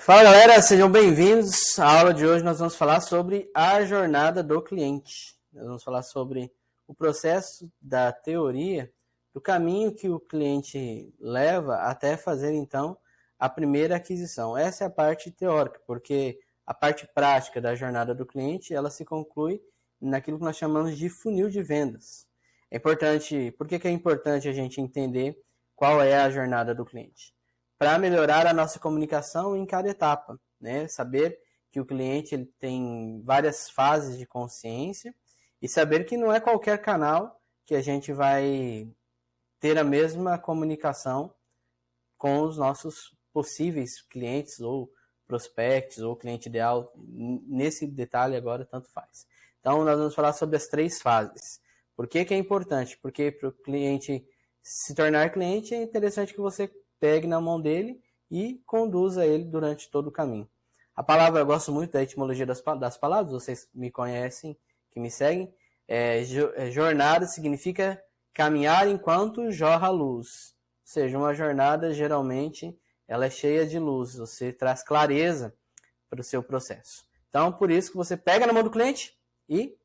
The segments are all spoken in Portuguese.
Fala galera, sejam bem-vindos. A aula de hoje nós vamos falar sobre a jornada do cliente. Nós vamos falar sobre o processo da teoria, do caminho que o cliente leva até fazer então a primeira aquisição. Essa é a parte teórica, porque a parte prática da jornada do cliente ela se conclui naquilo que nós chamamos de funil de vendas. É importante, por que é importante a gente entender qual é a jornada do cliente? Para melhorar a nossa comunicação em cada etapa, né? Saber que o cliente ele tem várias fases de consciência e saber que não é qualquer canal que a gente vai ter a mesma comunicação com os nossos possíveis clientes ou prospectos ou cliente ideal. Nesse detalhe agora tanto faz. Então nós vamos falar sobre as 3 fases. Por que é importante? Porque para o cliente se tornar cliente é interessante que você pegue na mão dele e conduza ele durante todo o caminho. A palavra, eu gosto muito da etimologia das palavras, vocês me conhecem, que me seguem. Jornada significa caminhar enquanto jorra a luz. Ou seja, uma jornada, geralmente, ela é cheia de luz, você traz clareza para o seu processo. Então, por isso que você pega na mão do cliente e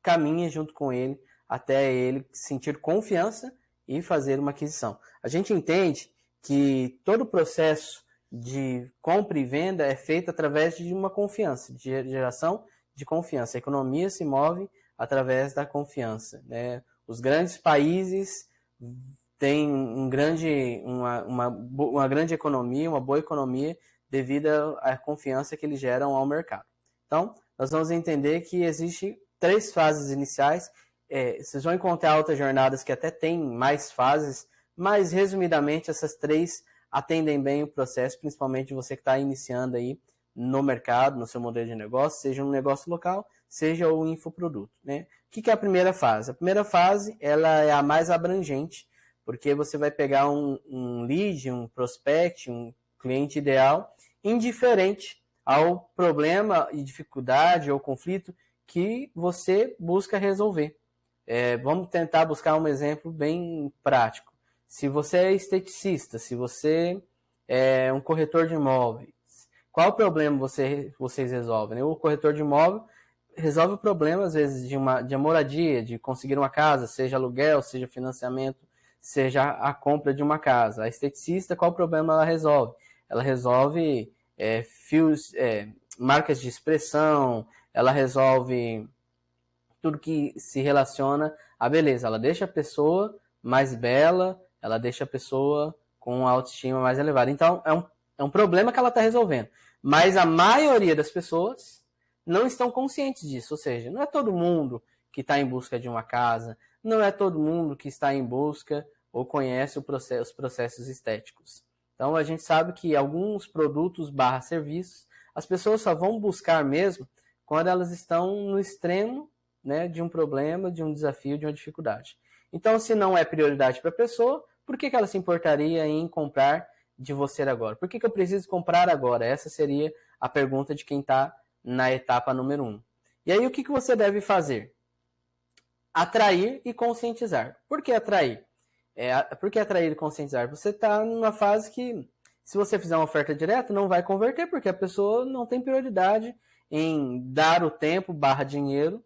caminha junto com ele até ele sentir confiança e fazer uma aquisição. A gente entende que todo o processo de compra e venda é feito através de uma confiança, de geração de confiança. A economia se move através da confiança, né? Os grandes países têm uma grande economia, uma boa economia, devido à confiança que eles geram ao mercado. Então, nós vamos entender que existem 3 fases iniciais. Vocês vão encontrar outras jornadas que até têm mais fases, mas, resumidamente, essas 3 atendem bem o processo, principalmente você que está iniciando aí no mercado, no seu modelo de negócio, seja um negócio local, seja o infoproduto, né? O que é a primeira fase? A primeira fase ela é a mais abrangente, porque você vai pegar um lead, um prospect, um cliente ideal, indiferente ao problema e dificuldade ou conflito que você busca resolver. Vamos tentar buscar um exemplo bem prático. Se você é esteticista, se você é um corretor de imóveis, qual problema vocês resolvem? O corretor de imóvel resolve o problema, às vezes, de moradia, de conseguir uma casa, seja aluguel, seja financiamento, seja a compra de uma casa. A esteticista, qual problema ela resolve? Ela resolve marcas de expressão, ela resolve tudo que se relaciona à beleza. Ela deixa a pessoa mais bela, ela deixa a pessoa com uma autoestima mais elevada. Então, é um problema que ela está resolvendo. Mas a maioria das pessoas não estão conscientes disso. Ou seja, não é todo mundo que está em busca de uma casa, não é todo mundo que está em busca ou conhece os processos estéticos. Então, a gente sabe que alguns produtos / serviços, as pessoas só vão buscar mesmo quando elas estão no extremo, né, de um problema, de um desafio, de uma dificuldade. Então, se não é prioridade para a pessoa, por que ela se importaria em comprar de você agora? Por que eu preciso comprar agora? Essa seria a pergunta de quem está na etapa número 1. E aí, o que você deve fazer? Atrair e conscientizar. Por que atrair? Por que atrair e conscientizar? Você está numa fase que, se você fizer uma oferta direta, não vai converter, porque a pessoa não tem prioridade em dar o tempo / dinheiro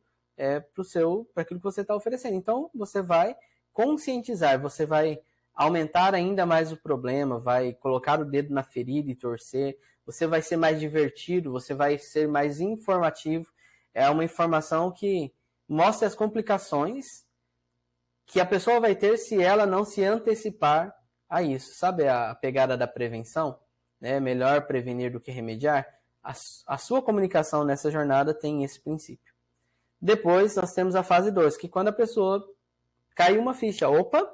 para aquilo que você está oferecendo. Então, você vai conscientizar, você vai aumentar ainda mais o problema, vai colocar o dedo na ferida e torcer, você vai ser mais divertido, você vai ser mais informativo. É uma informação que mostra as complicações que a pessoa vai ter se ela não se antecipar a isso. Sabe a pegada da prevenção? Né? Melhor prevenir do que remediar? A sua comunicação nessa jornada tem esse princípio. Depois nós temos a fase 2, que quando a pessoa caiu uma ficha, opa,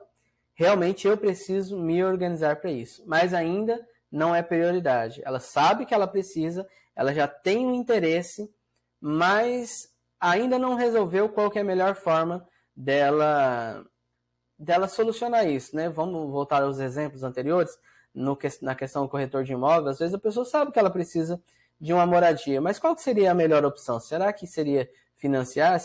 realmente eu preciso me organizar para isso. Mas ainda não é prioridade. Ela sabe que ela precisa, ela já tem um interesse, mas ainda não resolveu qual que é a melhor forma dela solucionar isso, né? Vamos voltar aos exemplos anteriores. Na questão do corretor de imóvel, às vezes a pessoa sabe que ela precisa de uma moradia, mas qual que seria a melhor opção? Será que seria financiar?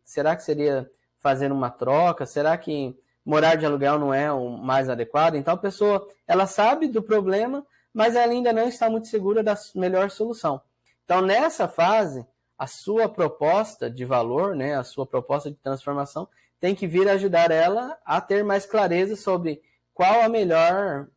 Será que seria fazer uma troca? Será que morar de aluguel não é o mais adequado? Então a pessoa, ela sabe do problema, mas ela ainda não está muito segura da melhor solução. Então, nessa fase, a sua proposta de valor, né, a sua proposta de transformação, tem que vir ajudar ela a ter mais clareza sobre qual a melhor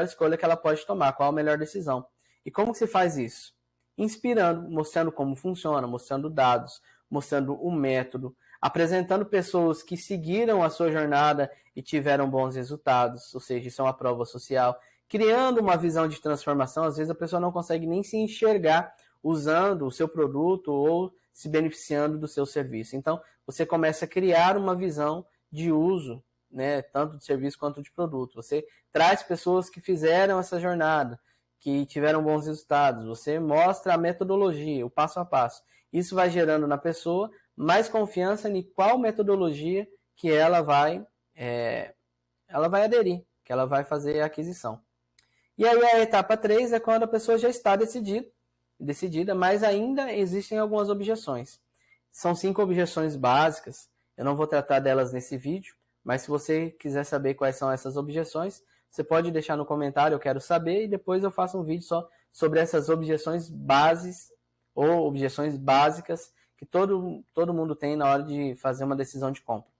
escolha que ela pode tomar, qual a melhor decisão. E como que se faz isso? Inspirando, mostrando como funciona, mostrando dados, mostrando o método, apresentando pessoas que seguiram a sua jornada e tiveram bons resultados, ou seja, isso é uma prova social, criando uma visão de transformação. Às vezes a pessoa não consegue nem se enxergar usando o seu produto ou se beneficiando do seu serviço. Então, você começa a criar uma visão de uso, né, tanto de serviço quanto de produto. Você traz pessoas que fizeram essa jornada, que tiveram bons resultados. Você mostra a metodologia, o passo a passo. Isso vai gerando na pessoa mais confiança em qual metodologia que ela vai aderir, que ela vai fazer a aquisição. E aí a etapa 3 é quando a pessoa já está decidida, mas ainda existem algumas objeções. São 5 objeções básicas, eu não vou tratar delas nesse vídeo, mas se você quiser saber quais são essas objeções, você pode deixar no comentário, eu quero saber, e depois eu faço um vídeo só sobre essas objeções bases ou objeções básicas que todo mundo tem na hora de fazer uma decisão de compra.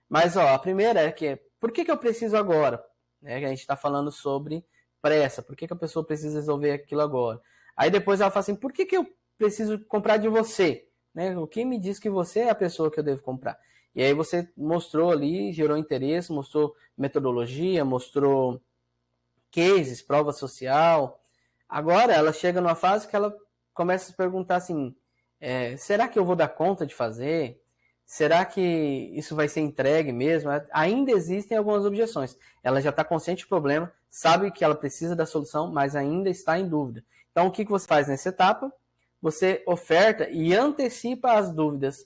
Mas a primeira é que, por que eu preciso agora? A gente está falando sobre pressa, por que a pessoa precisa resolver aquilo agora? Aí depois ela fala assim, por que eu preciso comprar de você? O que me diz que você é a pessoa que eu devo comprar? E aí você mostrou ali, gerou interesse, mostrou metodologia, mostrou cases, prova social. Agora ela chega numa fase que ela começa a se perguntar assim, será que eu vou dar conta de fazer? Será que isso vai ser entregue mesmo? Ainda existem algumas objeções. Ela já está consciente do problema, sabe que ela precisa da solução, mas ainda está em dúvida. Então, o que você faz nessa etapa? Você oferta e antecipa as dúvidas.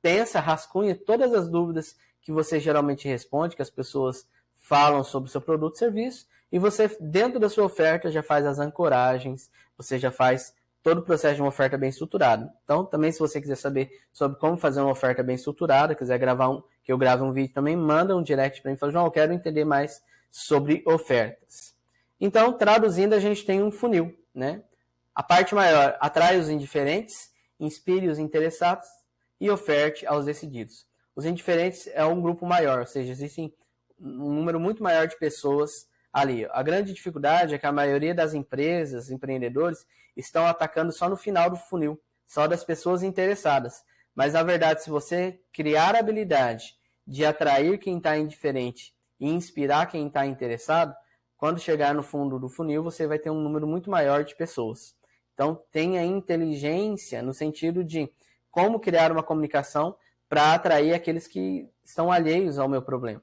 Pensa, rascunha todas as dúvidas que você geralmente responde, que as pessoas falam sobre o seu produto ou serviço, e você, dentro da sua oferta, já faz as ancoragens, você já faz todo o processo de uma oferta bem estruturada. Então, também, se você quiser saber sobre como fazer uma oferta bem estruturada, quiser que eu grave um vídeo também, manda um direct para mim e fala, João, eu quero entender mais sobre ofertas. Então, traduzindo, a gente tem um funil, né? A parte maior atrai os indiferentes, inspire os interessados e oferte aos decididos. Os indiferentes é um grupo maior, ou seja, existem um número muito maior de pessoas ali. A grande dificuldade é que a maioria das empresas, empreendedores, estão atacando só no final do funil, só das pessoas interessadas. Mas, na verdade, se você criar a habilidade de atrair quem está indiferente e inspirar quem está interessado, quando chegar no fundo do funil, você vai ter um número muito maior de pessoas. Então, tenha inteligência no sentido de como criar uma comunicação para atrair aqueles que estão alheios ao meu problema.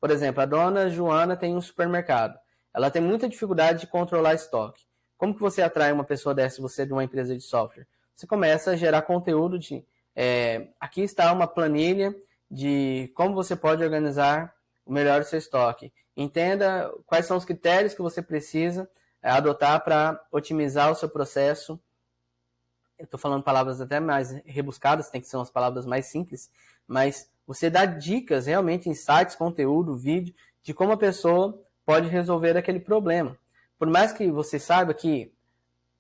Por exemplo, a dona Joana tem um supermercado. Ela tem muita dificuldade de controlar estoque. Como que você atrai uma pessoa dessa, você de uma empresa de software? Você começa a gerar conteúdo de... aqui está uma planilha de como você pode organizar melhor o seu estoque. Entenda quais são os critérios que você precisa adotar para otimizar o seu processo. Eu estou falando palavras até mais rebuscadas, tem que ser umas palavras mais simples, mas você dá dicas, realmente, insights, conteúdo, vídeo, de como a pessoa pode resolver aquele problema. Por mais que você saiba que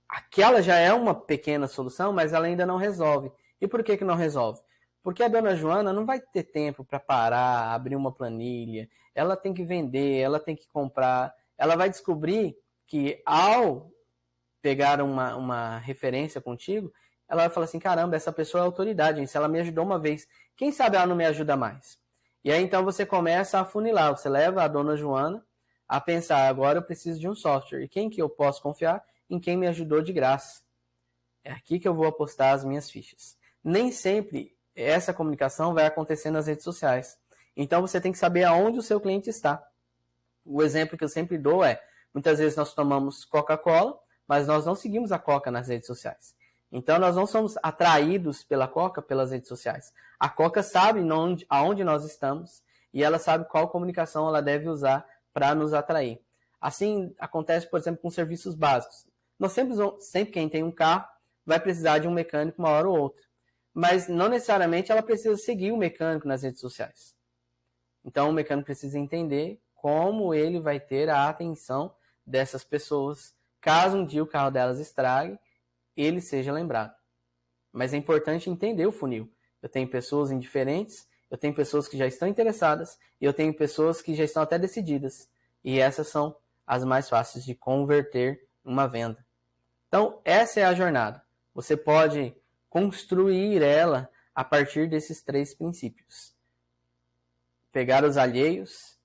aquela já é uma pequena solução, mas ela ainda não resolve. E por que não resolve? Porque a dona Joana não vai ter tempo para parar, abrir uma planilha, ela tem que vender, ela tem que comprar, ela vai descobrir que ao pegar uma referência contigo, ela vai falar assim, caramba, essa pessoa é autoridade, se ela me ajudou uma vez, quem sabe ela não me ajuda mais? E aí então você começa a afunilar, você leva a dona Joana a pensar, agora eu preciso de um software, e quem que eu posso confiar? Em quem me ajudou de graça. É aqui que eu vou apostar as minhas fichas. Nem sempre essa comunicação vai acontecer nas redes sociais. Então você tem que saber aonde o seu cliente está. O exemplo que eu sempre dou é, muitas vezes nós tomamos Coca-Cola, mas nós não seguimos a Coca nas redes sociais. Então, nós não somos atraídos pela Coca pelas redes sociais. A Coca sabe aonde nós estamos e ela sabe qual comunicação ela deve usar para nos atrair. Assim, acontece, por exemplo, com serviços básicos. Nós sempre quem tem um carro vai precisar de um mecânico uma hora ou outra. Mas não necessariamente ela precisa seguir o mecânico nas redes sociais. Então, o mecânico precisa entender como ele vai ter a atenção dessas pessoas caso um dia o carro delas estrague, ele seja lembrado. Mas é importante entender o funil. Eu tenho pessoas indiferentes, eu tenho pessoas que já estão interessadas e eu tenho pessoas que já estão até decididas. E essas são as mais fáceis de converter em uma venda. Então, essa é a jornada. Você pode construir ela a partir desses 3 princípios. Pegar os alheios,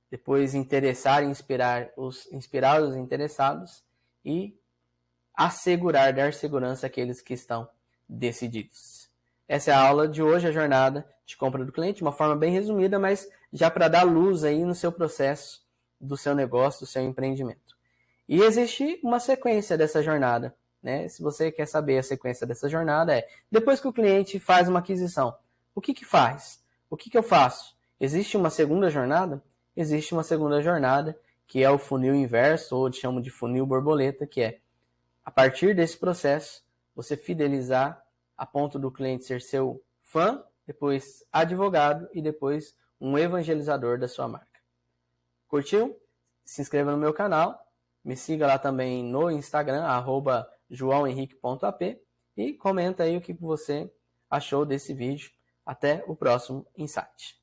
depois interessar e inspirar os interessados e assegurar, dar segurança àqueles que estão decididos. Essa é a aula de hoje, a jornada de compra do cliente, de uma forma bem resumida, mas já para dar luz aí no seu processo, do seu negócio, do seu empreendimento. E existe uma sequência dessa jornada, né? Se você quer saber a sequência dessa jornada, depois que o cliente faz uma aquisição, o que faz? O que eu faço? Existe uma segunda jornada? Existe uma segunda jornada, que é o funil inverso, ou chamo de funil borboleta, que é, a partir desse processo, você fidelizar a ponto do cliente ser seu fã, depois advogado e depois um evangelizador da sua marca. Curtiu? Se inscreva no meu canal, me siga lá também no Instagram, @joaohenrique.ap, e comenta aí o que você achou desse vídeo. Até o próximo insight.